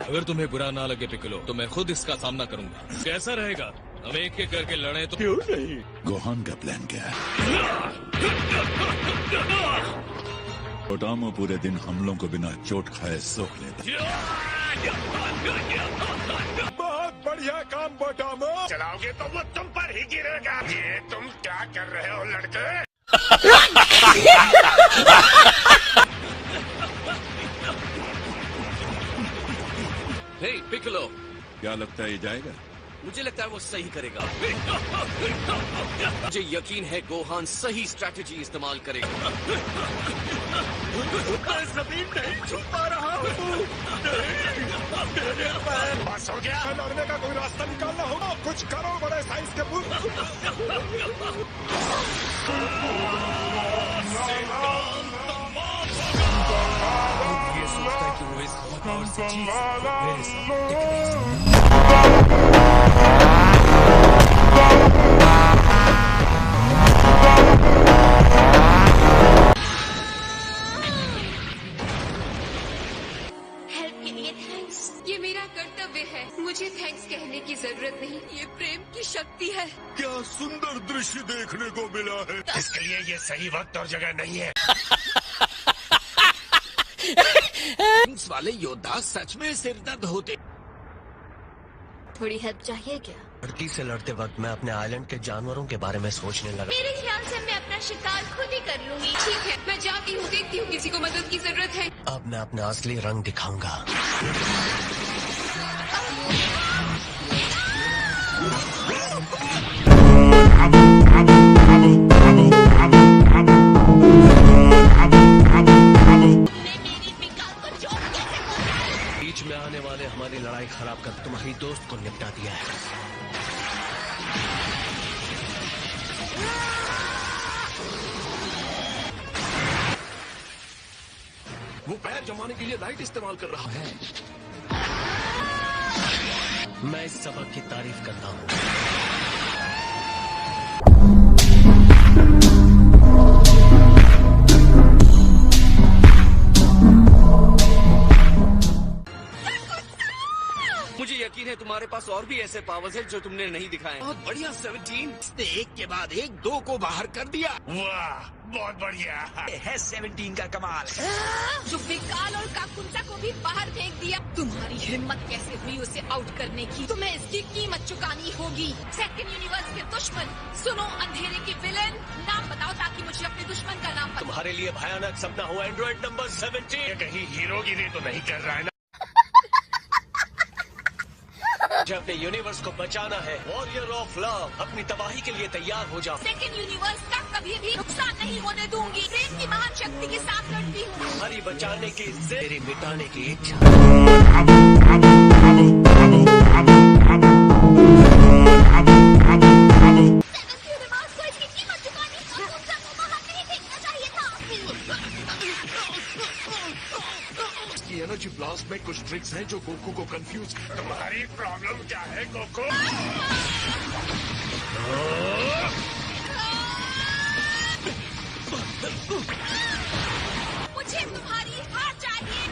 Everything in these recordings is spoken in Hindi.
अगर तुम्हें बुरा ना लगे पिकलो, तो मैं खुद इसका सामना करूंगा। कैसा रहेगा? हम एक एक करके लड़े तो? क्यों नहीं? गोहान का प्लान क्या है? ओटामो पूरे दिन हमलों को बिना चोट खाए सोख लेता। बहुत बढ़िया काम बोटामो। चलाओगे तो वो तुम पर ही गिरेगा। ये तुम क्या कर रहे हो लड़के? हे पिकलो, क्या लगता है ये जाएगा? मुझे लगता है वो सही करेगा। मुझे यकीन है गोहान सही स्ट्रैटेजी इस्तेमाल करेगा। मैं जमीन नहीं छू पा रहा हूँ। बस हो गया। लड़ने का कोई रास्ता निकालना होगा। कुछ करो बड़े साइंस के पुत्र। ये सोचता है कि वो इस पावर से जीत सकता है। ये मेरा कर्तव्य है। मुझे थैंक्स कहने की जरूरत नहीं। ये प्रेम की शक्ति है। क्या सुंदर दृश्य देखने को मिला है। इसके लिए ये सही वक्त और जगह नहीं है। वाले योद्धा सच में सिरदर्द होते। थोड़ी हेल्प चाहिए क्या? लड़की से लड़ते वक्त मैं अपने आइलैंड के जानवरों के बारे में सोचने लगा। मेरे ख्याल से मैं अपना शिकार खुद ही कर लूंगी। ठीक है, मैं जाती हूँ, देखती हूँ किसी को मदद की जरूरत है। अब मैं अपना असली रंग दिखाऊंगा। बीच में आने वाले हमारी लड़ाई खराब कर तुम्हारी दोस्त को निपटा दिया है। वो पैर जमाने के लिए लाइट इस्तेमाल कर रहा है। मैं इस सबक की तारीफ करता हूँ। मुझे यकीन है तुम्हारे पास और भी ऐसे पावर्स हैं जो तुमने नहीं दिखाए। बहुत बढ़िया 17 ने एक के बाद एक 2 को बाहर कर दिया। वाह, बहुत बढ़िया है 17 का कमाल। जो विकाल और काकुंचा को भी बाहर फेंक दिया। तुम्हारी हिम्मत कैसे हुई उसे आउट करने की? तुम्हें इसकी कीमत चुकानी होगी। सेकंड यूनिवर्स के दुश्मन, सुनो अंधेरे की विलेन, नाम बताओ ताकि मुझे अपने दुश्मन का नाम पता। तुम्हारे लिए भयानक सपना हुआ एंड्रॉइड नंबर 17। कहीं हीरोगिरी तो नहीं कर रहा है ना? जब अपने यूनिवर्स को बचाना है, वॉरियर ऑफ लव, अपनी तबाही के लिए तैयार हो जाओ। सेकंड यूनिवर्स का कभी भी नुकसान नहीं होने दूंगी। प्रेम की महान शक्ति के साथ लड़ती हूँ। हरी बचाने की तेरी मिटाने की इच्छा। एनर्जी ब्लास्ट में कुछ ट्रिक्स हैं जो गोकू को कंफ्यूज कर। तुम्हारी प्रॉब्लम क्या है गोकू? मुझे तुम्हारी हार चाहिए।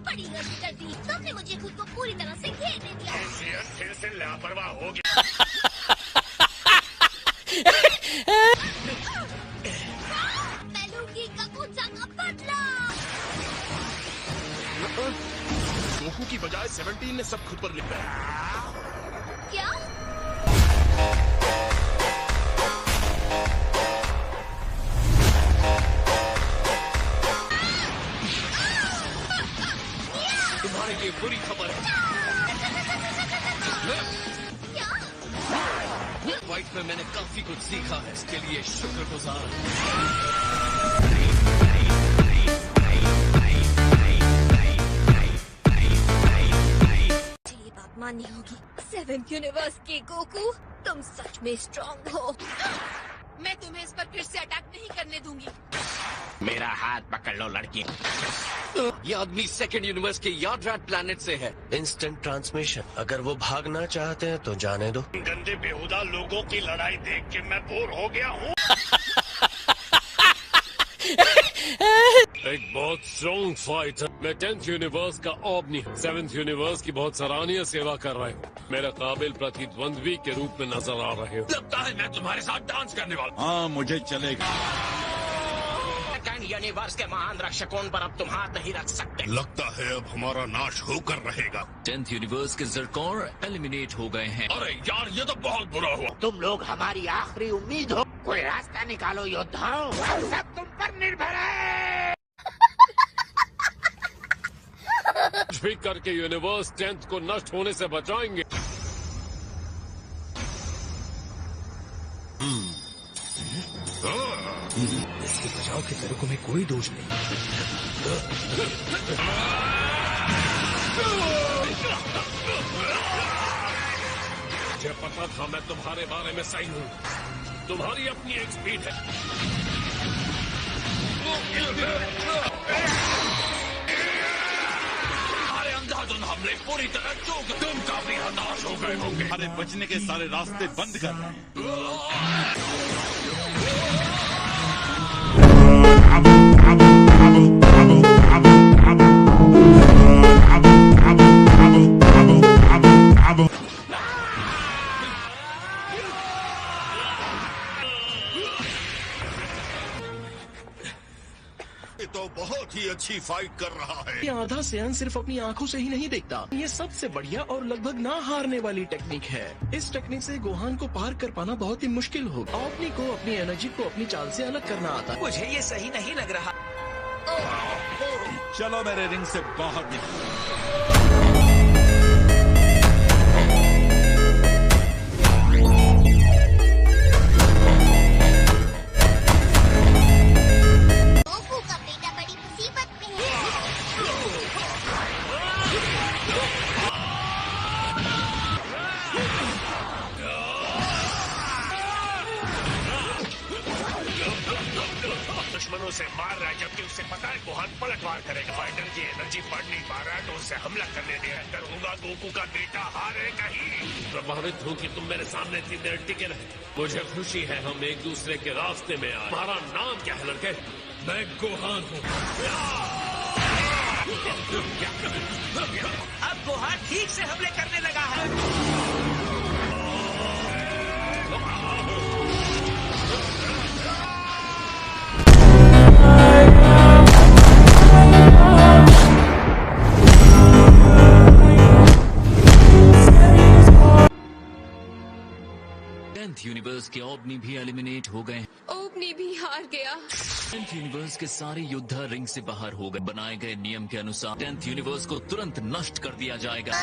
बड़ी गलती कर दी तुमने। मुझे खुद को पूरी तरह से घेरने दिया। फिर से लापरवाह हो गया। मैं लूंगी काकुंचा का बदला। गोकू की बजाय 17 ने सब खुद पर लिखा है। क्या? तुम्हारे लिए बुरी खबर है। फाइट में मैंने काफी कुछ सीखा है, इसके लिए शुक्रगुजार हूं। ये बात माननी होगी। 7th यूनिवर्स के गोकू, तुम सच में स्ट्रॉन्ग हो। मैं तुम्हें इस पर फिर से अटैक नहीं करने दूंगी। मेरा हाथ पकड़ लो लड़की। ये आदमी सेकंड यूनिवर्स के यार्ड प्लैनेट से है। Instant transmission. अगर वो भागना चाहते हैं तो जाने दो। गंदे बेहुदा लोगों की लड़ाई देख के मैं बोर हो गया हूँ। एक बहुत स्ट्रॉन्ग फाइट है। मैं 10th यूनिवर्स का ओबनी 7th यूनिवर्स की बहुत सराहनीय सेवा कर रहे हूँ। मेरा काबिल प्रतिद्वंद्वी के रूप में नजर आ रहे हो। लगता है मैं तुम्हारे साथ डांस करने वाला। हाँ मुझे चलेगा। सेकंड यूनिवर्स के महान रक्षकों पर अब तुम हाथ नहीं रख सकते। लगता है अब हमारा नाश होकर रहेगा। 10th यूनिवर्स के ज़रकौर एलिमिनेट हो गए हैं। अरे यार ये तो बहुत बुरा हुआ। तुम लोग हमारी आखिरी उम्मीद हो। कोई रास्ता निकालो योद्धाओं, सब तुम पर निर्भर है। कुछ भी करके यूनिवर्स 10th को नष्ट होने से बचाएंगे। इसके बचाव के तरीकों में कोई दोष नहीं। मुझे पता था मैं तुम्हारे बारे में सही हूँ। तुम्हारी अपनी एक स्पीड है। हमारे अंधाधुन हमले पूरी तरह चूक। तुम काफी हताश हो गए होंगे। अरे बचने के सारे रास्ते बंद कर रहे हैं। ये तो बहुत ही अच्छी फाइट कर रहा है। ये आधा सेहन सिर्फ अपनी आंखों से ही नहीं देखता। ये सबसे बढ़िया और लगभग ना हारने वाली टेक्निक है। इस टेक्निक से गोहान को पार कर पाना बहुत ही मुश्किल होगा। ओपनी को अपनी एनर्जी को अपनी चाल से अलग करना आता है। मुझे ये सही नहीं लग रहा। चलो मेरे रिंग से बाहर निकलो। गोकू का बेटा बड़ी मुसीबत में है। दुश्मनों से मार रहा है जबकि उससे पता है गोहान पलटवार करेगा। फाइटर की एनर्जी बढ़ नहीं पा रहा है तो उससे हमला करने दे। डरूंगा गोकू का बेटा हारेगा ही। प्रभावित हूँ कि तुम मेरे सामने इतनी देर टिके रहे। मुझे खुशी है हम एक दूसरे के रास्ते में आए। तुम्हारा नाम क्या है लड़के? मैं गोहान हूँ। अब गोहान ठीक से हमले करने लगा है। यूनिवर्स के ओबनी भी एलिमिनेट हो गए। ओपनी भी हार गया। 10th यूनिवर्स के सारे योद्धा रिंग से बाहर हो गए। बनाए गए नियम के अनुसार 10th यूनिवर्स को तुरंत नष्ट कर दिया जाएगा।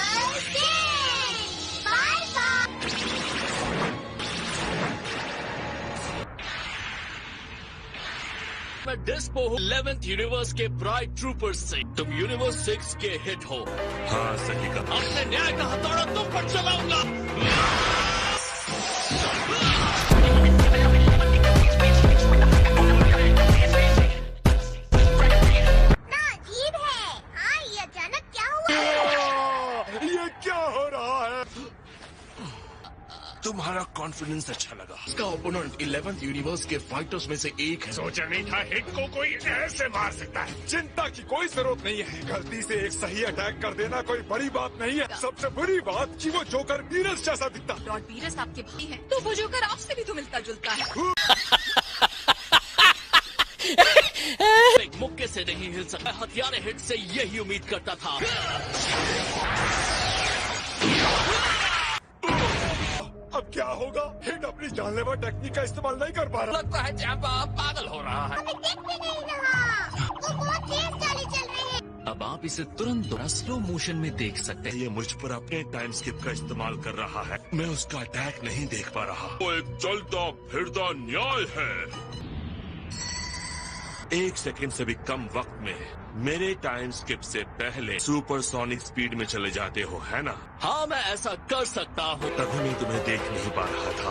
मैं डिस्पो हूँ 11th यूनिवर्स के ब्राइट ट्रूपर्स से। तुम यूनिवर्स 6 के हिट हो। हाँ सही कहा। अपने न्याय का हथौड़ा तुम पर चलाऊंगा। ना अजीब है। हाँ ये अचानक क्या हुआ? ये क्या हो रहा है? तुम्हारा कॉन्फिडेंस अच्छा लगा। इसका ओपोनेंट 11th यूनिवर्स के फाइटर्स में से एक है। सोचा नहीं था हिट को कोई ऐसे मार सकता है। चिंता की कोई जरूरत नहीं है। गलती से एक सही अटैक कर देना कोई बड़ी बात नहीं है। सबसे बुरी बात कि वो जोकर बीरस जैसा दिखता। लॉर्ड बीरस आपके भाई हैं, तो वो जोकर आपसे भी तो मिलता जुलता है। एक मुक्के से नहीं हिल सकता। हथियार हिट से यही उम्मीद करता था। अब क्या होगा? हिट अपनी जानलेवा टेक्निक का इस्तेमाल नहीं कर पा रहा। लगता है जैम्पा पागल हो रहा है। हमें देख भी नहीं रहा। वो बहुत तेज चाली चल रही है। अब आप इसे तुरंत स्लो मोशन में देख सकते हैं। ये मुझ पर अपने टाइम स्किप का इस्तेमाल कर रहा है। मैं उसका अटैक नहीं देख पा रहा। वो एक चलता फिरता न्याय है। 1 सेकंड से भी कम वक्त में मेरे टाइम स्किप से पहले सुपरसोनिक स्पीड में चले जाते हो, है ना? हाँ मैं ऐसा कर सकता हूँ। तभी मैं तुम्हें देख नहीं पा रहा था।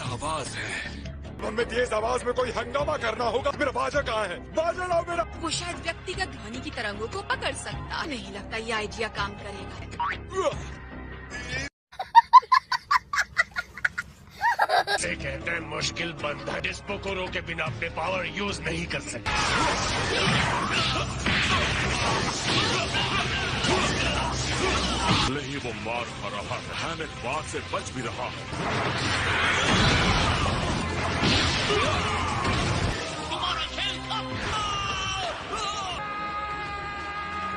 आवाज है। मम्मी तेज आवाज में कोई हंगामा करना होगा। मेरा बाजा कहाँ है? बाजा लाओ मेरा। वो शायद व्यक्तिगत ध्वनि की तरंगों को पकड़ सकता। नहीं लगता ये आइडिया काम करेगा। से कहते हैं मुश्किल बंधा डिस्पो को रोके बिना अपने पावर यूज नहीं कर सकते। भले ही वो मार खा रहा है, हैमक बार से बच भी रहा है।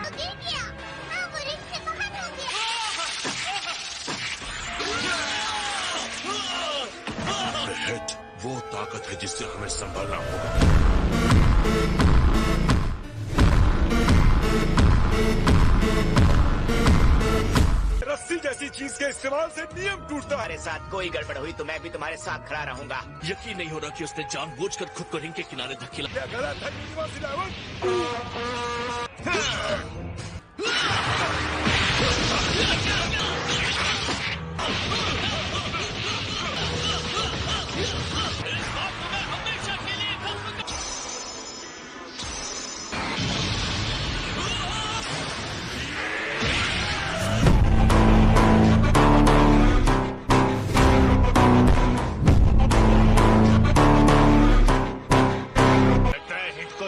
तो गिर गया। हाँ, वो रिंग से बाहर हो गया। हिट वो ताकत है जिससे हमें संभलना होगा। रस्सी जैसी चीज के इस्तेमाल से नियम टूटता है। तुम्हारे साथ कोई गड़बड़ हुई तो मैं भी तुम्हारे साथ खड़ा रहूंगा। यकीन नहीं हो रहा कि उसने जानबूझकर खुद को रिंग के किनारे धकेला। क्या गलत है यूनिवर्स 11?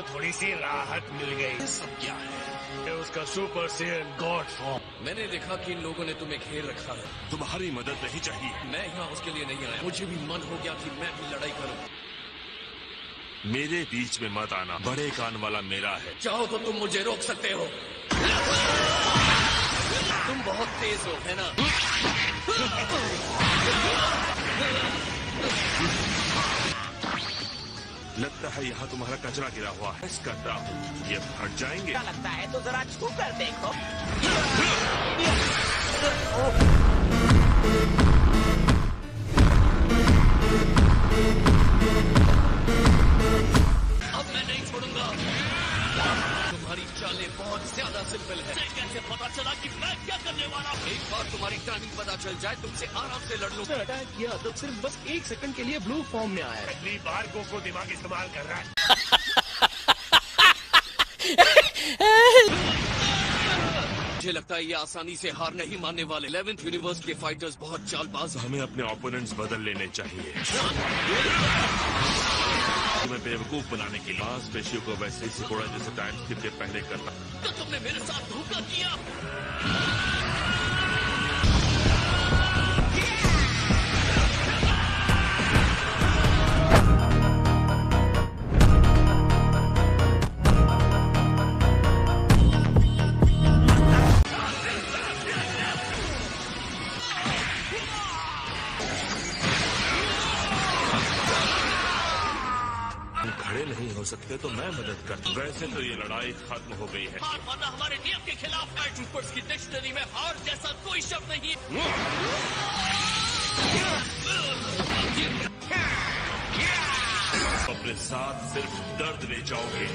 थोड़ी सी राहत मिल गई। सब क्या है? ये उसका सुपर सेयन गॉड फॉर्म। मैंने देखा कि इन लोगों ने तुम्हें घेर रखा है। तुम्हारी मदद नहीं चाहिए। मैं यहाँ उसके लिए नहीं आया। मुझे भी मन हो गया कि मैं भी लड़ाई करूँ। मेरे बीच में मत आना। बड़े कान वाला मेरा है। चाहो तो तुम मुझे रोक सकते हो। तुम बहुत तेज हो, है ना? लगता है यहाँ तुम्हारा कचरा गिरा हुआ है। करता हूँ, ये फट जाएंगे। क्या लगता है तो जरा छू कर देखो। अब मैं नहीं छोड़ूंगा। तुम्हारी चालें बहुत ज्यादा सिंपल है। कैसे पता चला कि मैं क्या करने वाला हूँ? एक बार तुम्हारी टाइमिंग पता चल जाए तुमसे आराम से लड़ लूंगा। अटैक किया तब सिर्फ बस 1 सेकंड के लिए ब्लू फॉर्म में आया। पहली बार को दिमाग इस्तेमाल कर रहा है। मुझे लगता है ये आसानी से हार नहीं मानने वाले। 11th यूनिवर्स के फाइटर्स बहुत चालबाज हैं। हमें अपने ओपोनेंट्स बदल लेने चाहिए। तुम्हें बेवकूफ बनाने के लिए मांसपेशियों को वैसे ही सिकोड़ा जैसे टाइम स्किप के पहले करना। तो तुमने मेरे साथ धोखा किया। खड़े नहीं हो सकते तो मैं मदद कर। वैसे तो ये लड़ाई खत्म हो गई है। हार मानना हमारे नियम के खिलाफ है। ट्रूपर्स की डिक्शनरी में हार जैसा कोई शब्द नहीं है। अपने साथ सिर्फ दर्द ले जाओगे।